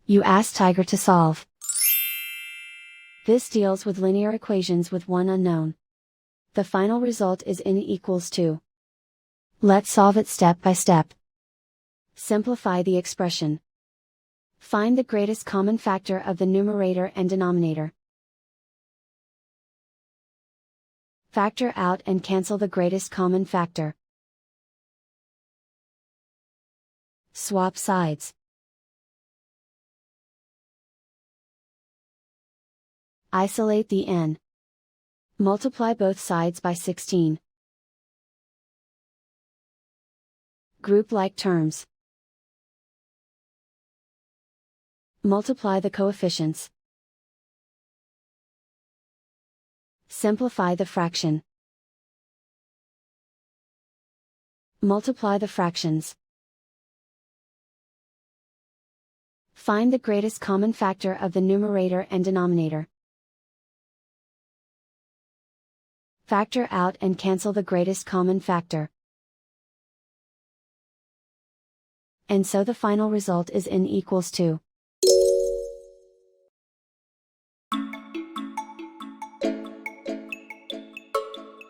You ask Tiger to solve. This deals with linear equations with one unknown. The final result is n equals 2. Let's solve it step by step. Simplify the expression. Find the greatest common factor of the numerator and denominator. Factor out and cancel the greatest common factor. Swap sides. Isolate the n. Multiply both sides by 16. Group like terms. Multiply the coefficients. Simplify the fraction. Multiply the fractions. Find the greatest common factor of the numerator and denominator. Factor out and cancel the greatest common factor. And so the final result is n equals 2.